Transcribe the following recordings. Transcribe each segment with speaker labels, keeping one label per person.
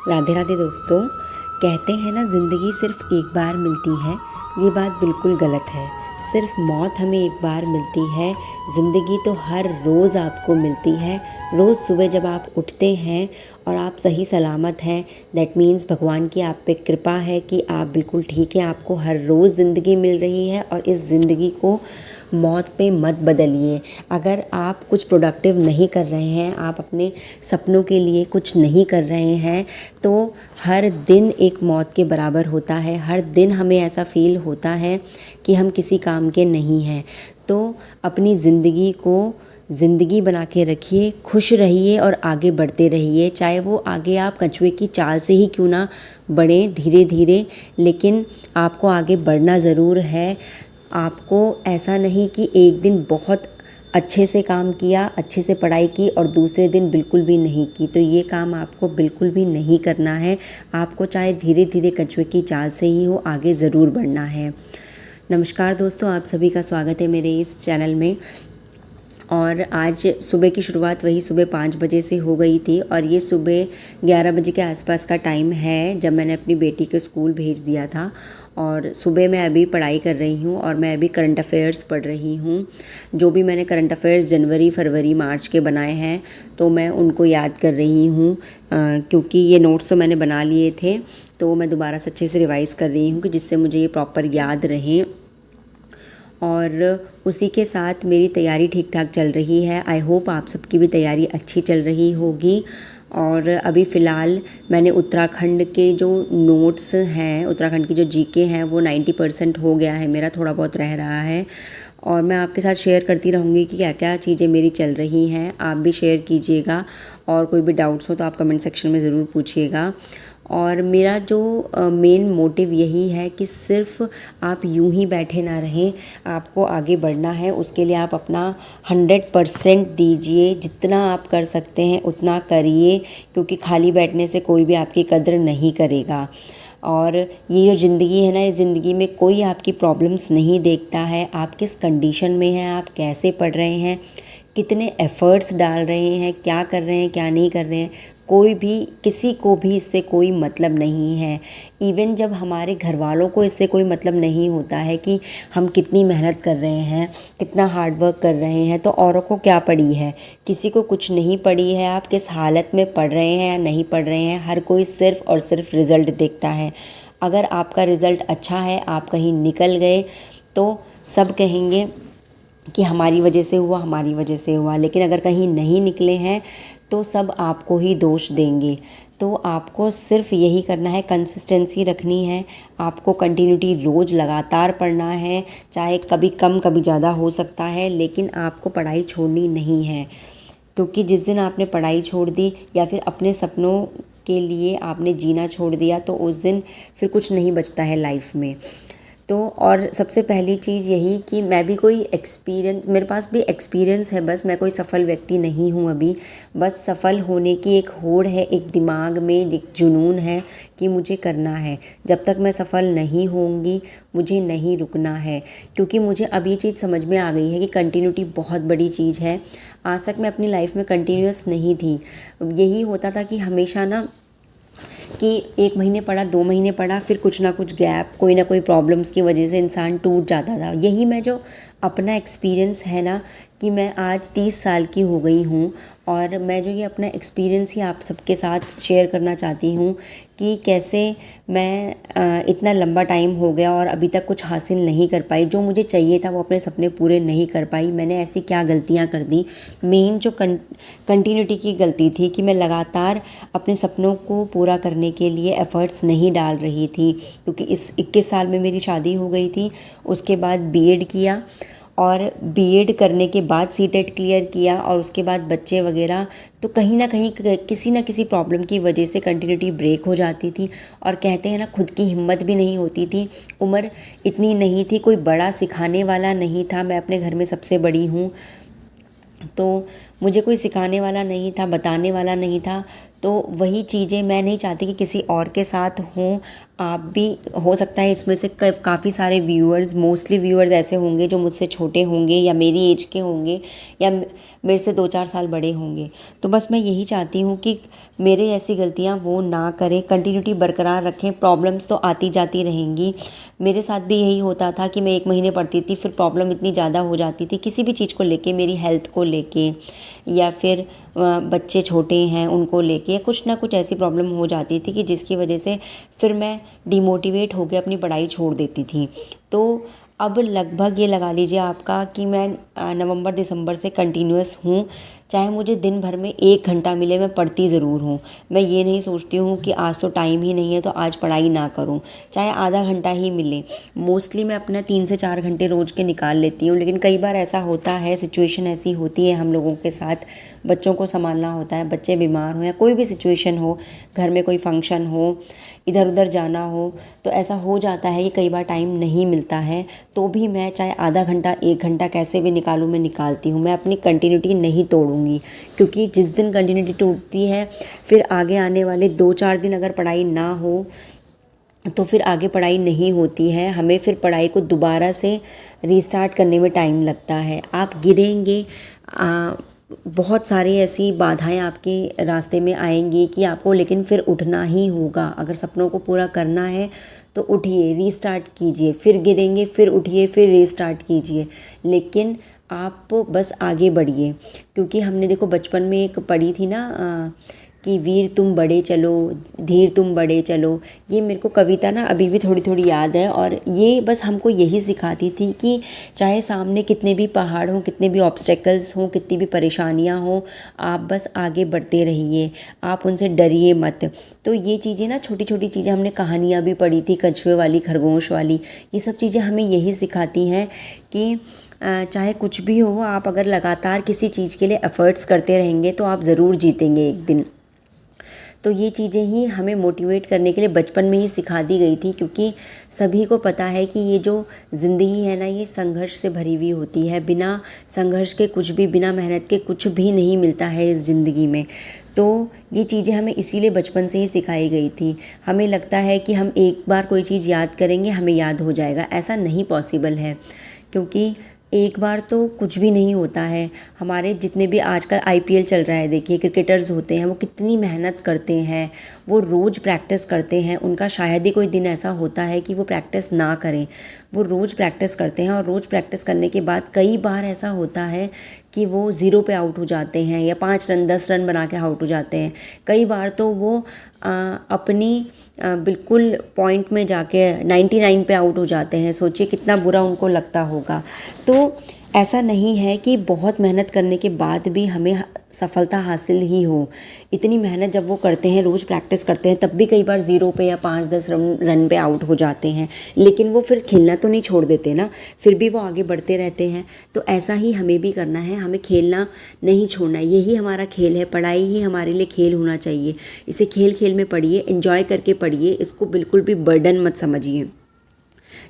Speaker 1: राधे राधे दोस्तों। कहते हैं ना, ज़िंदगी सिर्फ एक बार मिलती है। ये बात बिल्कुल गलत है। सिर्फ मौत हमें एक बार मिलती है। ज़िंदगी तो हर रोज़ आपको मिलती है। रोज़ सुबह जब आप उठते हैं और आप सही सलामत हैं, दैट मीन्स भगवान की आप पे कृपा है कि आप बिल्कुल ठीक हैं। आपको हर रोज़ ज़िंदगी मिल रही है और इस ज़िंदगी को मौत पे मत बदलिए। अगर आप कुछ प्रोडक्टिव नहीं कर रहे हैं, आप अपने सपनों के लिए कुछ नहीं कर रहे हैं, तो हर दिन एक मौत के बराबर होता है। हर दिन हमें ऐसा फ़ील होता है कि हम किसी काम के नहीं हैं। तो अपनी ज़िंदगी को ज़िंदगी बना के रखिए, खुश रहिए और आगे बढ़ते रहिए। चाहे वो आगे आप कछुए की चाल से ही क्यों ना बढ़ें, धीरे धीरे, लेकिन आपको आगे बढ़ना ज़रूर है। आपको ऐसा नहीं कि एक दिन बहुत अच्छे से काम किया, अच्छे से पढ़ाई की और दूसरे दिन बिल्कुल भी नहीं की, तो ये काम आपको बिल्कुल भी नहीं करना है। आपको चाहे धीरे धीरे कछुए की चाल से ही हो, आगे ज़रूर बढ़ना है। नमस्कार दोस्तों, आप सभी का स्वागत है मेरे इस चैनल में। और आज सुबह की शुरुआत वही सुबह 5 बजे से हो गई थी और ये सुबह 11 बजे के आसपास का टाइम है जब मैंने अपनी बेटी को स्कूल भेज दिया था। और सुबह मैं अभी पढ़ाई कर रही हूँ और मैं अभी करंट अफेयर्स पढ़ रही हूँ। जो भी मैंने करंट अफेयर्स जनवरी, फरवरी, मार्च के बनाए हैं तो मैं उनको याद कर रही हूँ, क्योंकि ये नोट्स तो मैंने बना लिए थे, तो मैं दोबारा से अच्छे से रिवाइज़ कर रही हूँ कि जिससे मुझे ये प्रॉपर याद रहें। और उसी के साथ मेरी तैयारी ठीक ठाक चल रही है। आई होप आप सबकी भी तैयारी अच्छी चल रही होगी। और अभी फ़िलहाल मैंने उत्तराखंड के जो नोट्स हैं, उत्तराखंड की जो जीके हैं, वो 90% हो गया है मेरा, थोड़ा बहुत रह रहा है। और मैं आपके साथ शेयर करती रहूँगी कि क्या क्या चीज़ें मेरी चल रही हैं। आप भी शेयर कीजिएगा और कोई भी डाउट्स हो तो आप कमेंट सेक्शन में ज़रूर पूछिएगा। और मेरा जो मेन मोटिव यही है कि सिर्फ आप यूं ही बैठे ना रहें, आपको आगे बढ़ना है। उसके लिए आप अपना 100% दीजिए। जितना आप कर सकते हैं उतना करिए, क्योंकि खाली बैठने से कोई भी आपकी कद्र नहीं करेगा। और ये जो ज़िंदगी है ना, इस ज़िंदगी में कोई आपकी प्रॉब्लम्स नहीं देखता है। आप किस कंडीशन में हैं, आप कैसे पढ़ रहे हैं, कितने एफ़र्ट्स डाल रहे हैं, क्या कर रहे हैं, क्या नहीं कर रहे हैं, कोई भी, किसी को भी इससे कोई मतलब नहीं है। इवन जब हमारे घर वालों को इससे कोई मतलब नहीं होता है कि हम कितनी मेहनत कर रहे हैं, कितना हार्ड वर्क कर रहे हैं, तो औरों को क्या पड़ी है, किसी को कुछ नहीं पड़ी है। आप किस हालत में पढ़ रहे हैं या नहीं पढ़ रहे हैं, हर कोई सिर्फ़ और सिर्फ रिज़ल्ट देखता है। अगर आपका रिज़ल्ट अच्छा है, आप कहीं निकल गए, तो सब कहेंगे कि हमारी वजह से हुआ, हमारी वजह से हुआ। लेकिन अगर कहीं नहीं निकले हैं तो सब आपको ही दोष देंगे। तो आपको सिर्फ यही करना है, कंसिस्टेंसी रखनी है। आपको कंटिन्यूटी रोज़ लगातार पढ़ना है, चाहे कभी कम कभी ज़्यादा हो सकता है, लेकिन आपको पढ़ाई छोड़नी नहीं है। क्योंकि जिस दिन आपने पढ़ाई छोड़ दी या फिर अपने सपनों के लिए आपने जीना छोड़ दिया, तो उस दिन फिर कुछ नहीं बचता है लाइफ में। तो और सबसे पहली चीज़ यही कि मैं भी कोई एक्सपीरियंस, मेरे पास भी एक्सपीरियंस है, बस मैं कोई सफल व्यक्ति नहीं हूँ अभी। बस सफल होने की एक होड़ है, एक दिमाग में एक जुनून है कि मुझे करना है। जब तक मैं सफल नहीं होंगी, मुझे नहीं रुकना है। क्योंकि मुझे अब ये चीज़ समझ में आ गई है कि कंटिन्यूटी बहुत बड़ी चीज़ है। आज तक मैं अपनी लाइफ में कंटिन्यूअस नहीं थी। यही होता था कि हमेशा ना कि 1 महीने पढ़ा, 2 महीने पढ़ा, फिर कुछ ना कुछ गैप, कोई ना कोई प्रॉब्लम्स की वजह से इंसान टूट जाता था। यही मैं जो अपना एक्सपीरियंस है ना, कि मैं आज 30 साल की हो गई हूँ और मैं जो ये अपना एक्सपीरियंस ही आप सबके साथ शेयर करना चाहती हूँ कि कैसे मैं इतना लंबा टाइम हो गया और अभी तक कुछ हासिल नहीं कर पाई। जो मुझे चाहिए था वो अपने सपने पूरे नहीं कर पाई। मैंने ऐसी क्या गलतियाँ कर दी। मेन जो कंटिन्यूटी की गलती थी कि मैं लगातार अपने सपनों को पूरा करने के लिए एफ़र्ट्स नहीं डाल रही थी। क्योंकि इस 21 साल में मेरी शादी हो गई थी, उसके बाद बीएड किया और बीएड करने के बाद सीटेट क्लियर किया और उसके बाद बच्चे वगैरह, तो कहीं ना कहीं किसी ना किसी प्रॉब्लम की वजह से कंटिन्यूटी ब्रेक हो जाती थी। और कहते हैं ना, खुद की हिम्मत भी नहीं होती थी। उम्र इतनी नहीं थी, कोई बड़ा सिखाने वाला नहीं था। मैं अपने घर में सबसे बड़ी हूँ, तो मुझे कोई सिखाने वाला नहीं था, बताने वाला नहीं था। तो वही चीज़ें मैं नहीं चाहती कि किसी और के साथ हों। आप भी, हो सकता है इसमें से काफ़ी सारे व्यूअर्स, मोस्टली व्यूअर्स ऐसे होंगे जो मुझसे छोटे होंगे या मेरी एज के होंगे या मेरे से 2-4 साल बड़े होंगे। तो बस मैं यही चाहती हूँ कि मेरे ऐसी गलतियाँ वो ना करें, कंटिन्यूटी बरकरार रखें। प्रॉब्लम्स तो आती जाती रहेंगी। मेरे साथ भी यही होता था कि मैं 1 महीने पढ़ती थी, फिर प्रॉब्लम इतनी ज़्यादा हो जाती थी किसी भी चीज़ को लेके, मेरी हेल्थ को लेके या फिर बच्चे छोटे हैं उनको लेके, कुछ ना कुछ ऐसी प्रॉब्लम हो जाती थी कि जिसकी वजह से फिर मैं डिमोटिवेट होकर अपनी पढ़ाई छोड़ देती थी। तो अब लगभग ये लगा लीजिए आपका कि मैं नवंबर दिसंबर से कंटिन्यूअस हूँ। चाहे मुझे दिन भर में 1 घंटा मिले, मैं पढ़ती ज़रूर हूँ। मैं ये नहीं सोचती हूँ कि आज तो टाइम ही नहीं है तो आज पढ़ाई ना करूँ, चाहे आधा घंटा ही मिले। मोस्टली मैं अपना 3 से 4 घंटे रोज़ के निकाल लेती हूँ। लेकिन कई बार ऐसा होता है, सिचुएशन ऐसी होती है हम लोगों के साथ, बच्चों को संभालना होता है, बच्चे बीमार हो या कोई भी सिचुएशन हो, घर में कोई फंक्शन हो, इधर उधर जाना हो, तो ऐसा हो जाता है कि कई बार टाइम नहीं मिलता है। तो भी मैं चाहे आधा घंटा 1 घंटा कैसे भी निकालूँ, मैं निकालती हूँ। मैं अपनी कंटिन्यूटी नहीं तोड़ूंगी, क्योंकि जिस दिन कंटिन्यूटी टूटती है फिर आगे आने वाले 2-4 दिन अगर पढ़ाई ना हो तो फिर आगे पढ़ाई नहीं होती है। हमें फिर पढ़ाई को दोबारा से रीस्टार्ट करने में टाइम लगता है। आप गिरेंगे, बहुत सारी ऐसी बाधाएं आपके रास्ते में आएंगी कि आपको लेकिन फिर उठना ही होगा। अगर सपनों को पूरा करना है तो उठिए, रीस्टार्ट कीजिए, फिर गिरेंगे, फिर उठिए, फिर रीस्टार्ट कीजिए, लेकिन आप बस आगे बढ़िए। क्योंकि हमने देखो बचपन में एक पढ़ी थी ना कि वीर तुम बड़े चलो, धीर तुम बड़े चलो। ये मेरे को कविता ना अभी भी थोड़ी थोड़ी याद है, और ये बस हमको यही सिखाती थी कि चाहे सामने कितने भी पहाड़ हों, कितने भी ऑब्स्टेकल्स हों, कितनी भी परेशानियां हों, आप बस आगे बढ़ते रहिए, आप उनसे डरिए मत। तो ये चीज़ें ना, छोटी छोटी चीज़ें, हमने कहानियाँ भी पढ़ी थी, कछुए वाली, खरगोश वाली, ये सब चीज़ें हमें यही सिखाती हैं कि चाहे कुछ भी हो, आप अगर लगातार किसी चीज़ के लिए एफ़र्ट्स करते रहेंगे तो आप ज़रूर जीतेंगे एक दिन। तो ये चीज़ें ही हमें मोटिवेट करने के लिए बचपन में ही सिखा दी गई थी, क्योंकि सभी को पता है कि ये जो ज़िंदगी है ना, ये संघर्ष से भरी हुई होती है। बिना संघर्ष के कुछ भी, बिना मेहनत के कुछ भी नहीं मिलता है इस ज़िंदगी में। तो ये चीज़ें हमें इसीलिए बचपन से ही सिखाई गई थी। हमें लगता है कि हम एक बार कोई चीज़ याद करेंगे हमें याद हो जाएगा, ऐसा नहीं पॉसिबल है, क्योंकि एक बार तो कुछ भी नहीं होता है। हमारे जितने भी आजकल आईपीएल चल रहा है, देखिए क्रिकेटर्स होते हैं, वो कितनी मेहनत करते हैं, वो रोज़ प्रैक्टिस करते हैं। उनका शायद ही कोई दिन ऐसा होता है कि वो प्रैक्टिस ना करें। वो रोज़ प्रैक्टिस करते हैं, और रोज़ प्रैक्टिस करने के बाद कई बार ऐसा होता है कि वो 0 पे आउट हो जाते हैं या 5 रन 10 रन बना के आउट हो जाते हैं। कई बार तो वो अपनी बिल्कुल पॉइंट में जाके 99 पे आउट हो जाते हैं। सोचिए कितना बुरा उनको लगता होगा। तो ऐसा नहीं है कि बहुत मेहनत करने के बाद भी हमें सफलता हासिल ही हो। इतनी मेहनत जब वो करते हैं, रोज़ प्रैक्टिस करते हैं, तब भी कई बार 0 पे या 5-10 रन पे आउट हो जाते हैं, लेकिन वो फिर खेलना तो नहीं छोड़ देते ना, फिर भी वो आगे बढ़ते रहते हैं। तो ऐसा ही हमें भी करना है, हमें खेलना नहीं छोड़ना है। यही हमारा खेल है, पढ़ाई ही हमारे लिए खेल होना चाहिए। इसे खेल खेल में पढ़िए, एंजॉय करके पढ़िए, इसको बिल्कुल भी बर्डन मत समझिए।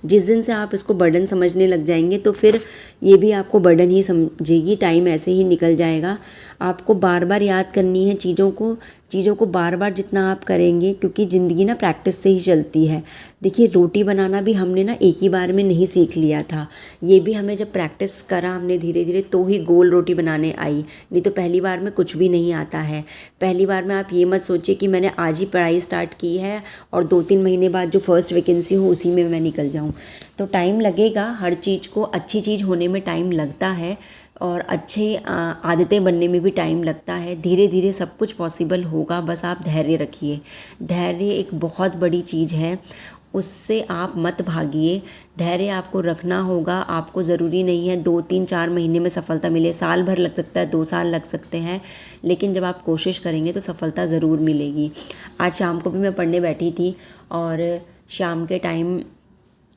Speaker 1: जिस दिन से आप इसको बर्डन समझने लग जाएंगे तो फिर ये भी आपको बर्डन ही समझेगी, टाइम ऐसे ही निकल जाएगा। आपको बार बार याद करनी है चीज़ों को बार बार जितना आप करेंगे, क्योंकि ज़िंदगी ना प्रैक्टिस से ही चलती है। देखिए रोटी बनाना भी हमने ना एक ही बार में नहीं सीख लिया था, ये भी हमें जब प्रैक्टिस करा हमने धीरे धीरे तो ही गोल रोटी बनाने आई, नहीं तो पहली बार में कुछ भी नहीं आता है। पहली बार में आप ये मत सोचिए कि मैंने आज ही पढ़ाई स्टार्ट की है और 2-3 महीने बाद जो फर्स्ट वैकेंसी हो उसी में मैं निकल जाऊँ। तो टाइम लगेगा, हर चीज़ को, अच्छी चीज़ होने में टाइम लगता है और अच्छी आदतें बनने में भी टाइम लगता है। धीरे धीरे सब कुछ पॉसिबल होगा, बस आप धैर्य रखिए। धैर्य एक बहुत बड़ी चीज़ है, उससे आप मत भागिए। धैर्य आपको रखना होगा। आपको ज़रूरी नहीं है 2-3-4 महीने में सफलता मिले, साल भर लग सकता है, 2 साल लग सकते हैं, लेकिन जब आप कोशिश करेंगे तो सफलता ज़रूर मिलेगी। आज शाम को भी मैं पढ़ने बैठी थी, और शाम के टाइम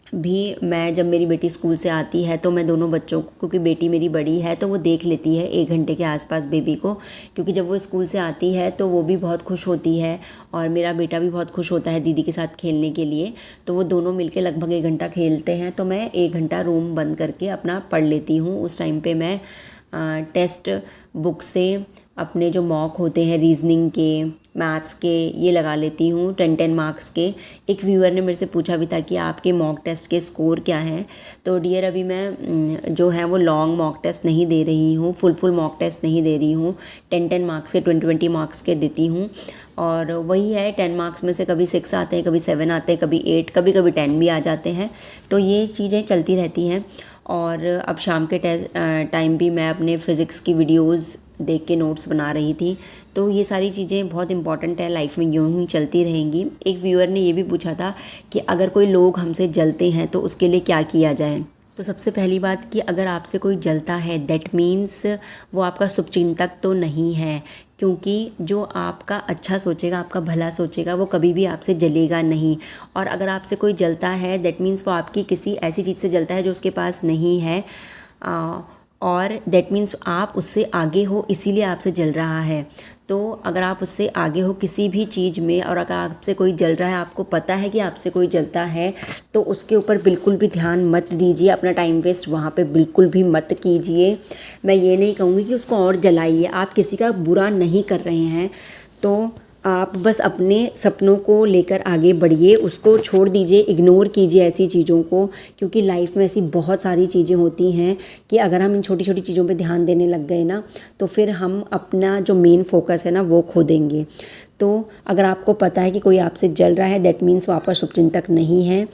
Speaker 1: भी मैं, जब मेरी बेटी स्कूल से आती है तो मैं दोनों बच्चों को, क्योंकि बेटी मेरी बड़ी है तो वो देख लेती है 1 घंटे के आसपास बेबी को, क्योंकि जब वो स्कूल से आती है तो वो भी बहुत खुश होती है और मेरा बेटा भी बहुत खुश होता है दीदी के साथ खेलने के लिए। तो वो दोनों मिलके लगभग 1 घंटा खेलते हैं, तो मैं 1 घंटा रूम बंद करके अपना पढ़ लेती हूँ। उस टाइम पे मैं टेस्ट बुक से अपने जो मॉक होते हैं रीजनिंग के मैथ्स के ये लगा लेती हूँ 10-10 मार्क्स के। एक व्यूअर ने मेरे से पूछा भी था कि आपके मॉक टेस्ट के स्कोर क्या हैं। तो डियर अभी मैं जो है वो लॉन्ग मॉक टेस्ट नहीं दे रही हूँ, फुल मॉक टेस्ट नहीं दे रही हूँ। 10-10 मार्क्स के 20-20 मार्क्स के देती हूँ। और वही है, 10 मार्क्स में से कभी 6 आते हैं, कभी 7 आते हैं, कभी 8, कभी 10 भी आ जाते हैं। तो ये चीज़ें चलती रहती हैं। और अब शाम के टाइम भी मैं अपने फ़िज़िक्स की वीडियोस देख के नोट्स बना रही थी। तो ये सारी चीज़ें बहुत इंपॉर्टेंट है, लाइफ में यूँ ही चलती रहेंगी। एक व्यूअर ने ये भी पूछा था कि अगर कोई लोग हमसे जलते हैं तो उसके लिए क्या किया जाए। तो सबसे पहली बात कि अगर आपसे कोई जलता है दैट मीन्स वो आपका शुभचिंतक तो नहीं है, क्योंकि जो आपका अच्छा सोचेगा, आपका भला सोचेगा, वो कभी भी आपसे जलेगा नहीं। और अगर आपसे कोई जलता है दैट मीन्स वो आपकी किसी ऐसी चीज़ से जलता है जो उसके पास नहीं है, और दैट मीन्स आप उससे आगे हो इसीलिए आपसे जल रहा है। तो अगर आप उससे आगे हो किसी भी चीज़ में और अगर आपसे कोई जल रहा है, आपको पता है कि आपसे कोई जलता है, तो उसके ऊपर बिल्कुल भी ध्यान मत दीजिए, अपना टाइम वेस्ट वहाँ पे बिल्कुल भी मत कीजिए। मैं ये नहीं कहूँगी कि उसको और जलाइए, आप किसी का बुरा नहीं कर रहे हैं। तो आप बस अपने सपनों को लेकर आगे बढ़िए, उसको छोड़ दीजिए, इग्नोर कीजिए ऐसी चीज़ों को, क्योंकि लाइफ में ऐसी बहुत सारी चीज़ें होती हैं कि अगर हम इन छोटी छोटी चीज़ों पे ध्यान देने लग गए ना, तो फिर हम अपना जो मेन फोकस है ना वो खो देंगे। तो अगर आपको पता है कि कोई आपसे जल रहा है दैट मीन्स वो आपका शुभचिंतक नहीं है,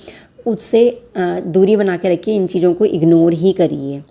Speaker 1: उससे दूरी बना के रखिए, इन चीज़ों को इग्नोर ही करिए।